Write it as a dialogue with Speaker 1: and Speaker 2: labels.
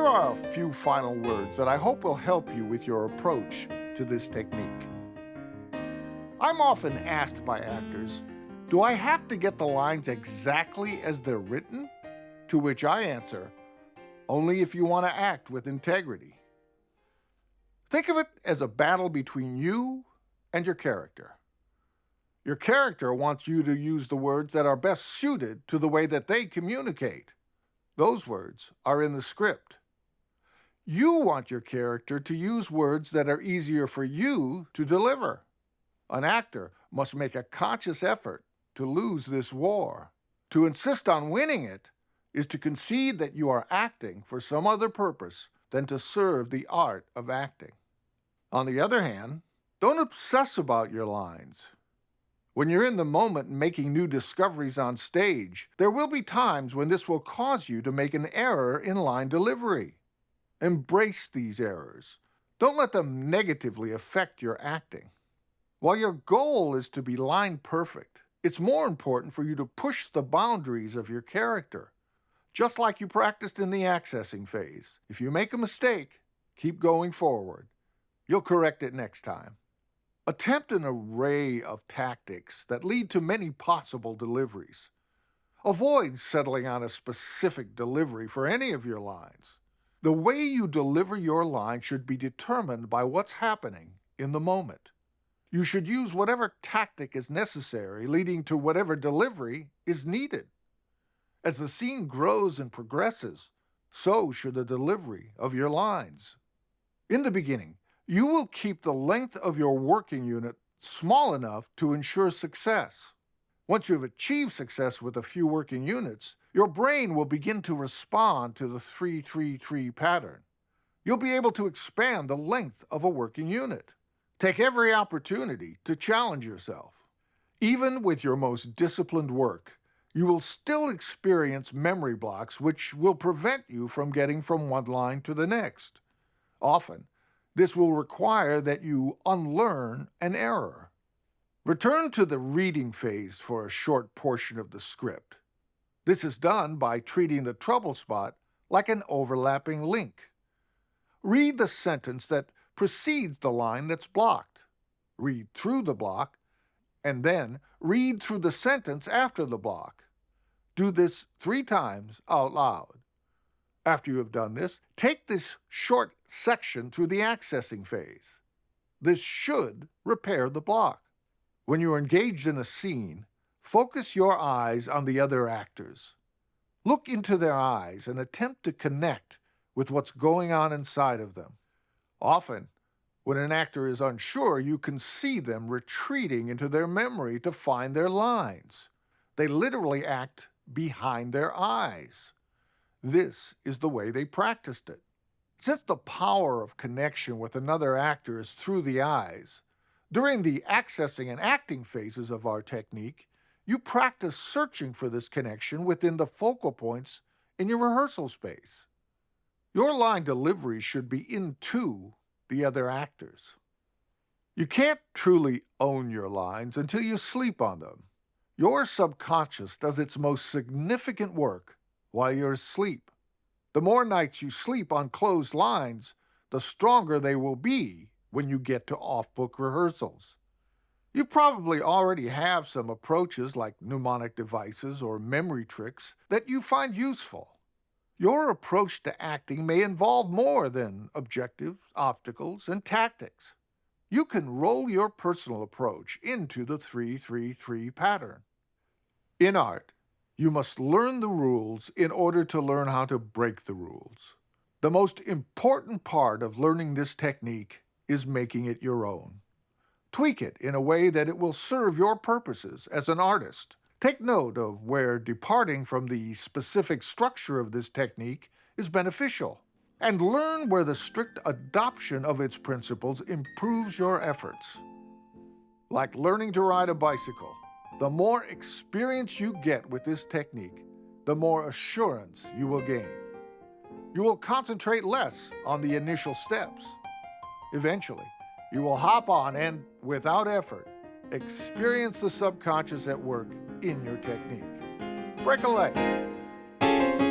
Speaker 1: are a few final words that I hope will help you with your approach to this technique. I'm often asked by actors, do I have to get the lines exactly as they're written? To which I answer, only if you want to act with integrity. Think of it as a battle between you and your character. Your character wants you to use the words that are best suited to the way that they communicate. Those words are in the script. You want your character to use words that are easier for you to deliver. An actor must make a conscious effort to lose this war. To insist on winning it is to concede that you are acting for some other purpose than to serve the art of acting. On the other hand, don't obsess about your lines. When you're in the moment making new discoveries on stage, there will be times when this will cause you to make an error in line delivery. Embrace these errors. Don't let them negatively affect your acting. While your goal is to be line perfect, it's more important for you to push the boundaries of your character. Just like you practiced in the accessing phase, if you make a mistake, keep going forward. You'll correct it next time. Attempt an array of tactics that lead to many possible deliveries. Avoid settling on a specific delivery for any of your lines. The way you deliver your line should be determined by what's happening in the moment. You should use whatever tactic is necessary, leading to whatever delivery is needed. As the scene grows and progresses, so should the delivery of your lines. In the beginning, you will keep the length of your working unit small enough to ensure success. Once you have achieved success with a few working units, your brain will begin to respond to the 3-3-3 pattern. You'll be able to expand the length of a working unit. Take every opportunity to challenge yourself. Even with your most disciplined work, you will still experience memory blocks which will prevent you from getting from one line to the next. Often, this will require that you unlearn an error. Return to the reading phase for a short portion of the script. This is done by treating the trouble spot like an overlapping link. Read the sentence that precedes the line that's blocked. Read through the block, and then read through the sentence after the block. Do this 3 times out loud. After you have done this, take this short section through the accessing phase. This should repair the block. When you are engaged in a scene, focus your eyes on the other actors. Look into their eyes and attempt to connect with what's going on inside of them. Often, when an actor is unsure, you can see them retreating into their memory to find their lines. They literally act behind their eyes. This is the way they practiced it. Since the power of connection with another actor is through the eyes, during the accessing and acting phases of our technique, you practice searching for this connection within the focal points in your rehearsal space. Your line delivery should be into the other actors. You can't truly own your lines until you sleep on them. Your subconscious does its most significant work while you're asleep. The more nights you sleep on closed lines, the stronger they will be when you get to off-book rehearsals. You probably already have some approaches like mnemonic devices or memory tricks that you find useful. Your approach to acting may involve more than objectives, obstacles, and tactics. You can roll your personal approach into the 3-3-3 pattern. In art, you must learn the rules in order to learn how to break the rules. The most important part of learning this technique is making it your own. Tweak it in a way that it will serve your purposes as an artist. Take note of where departing from the specific structure of this technique is beneficial, and learn where the strict adoption of its principles improves your efforts. Like learning to ride a bicycle, the more experience you get with this technique, the more assurance you will gain. You will concentrate less on the initial steps. Eventually, you will hop on and, without effort, experience the subconscious at work in your technique. Break a leg.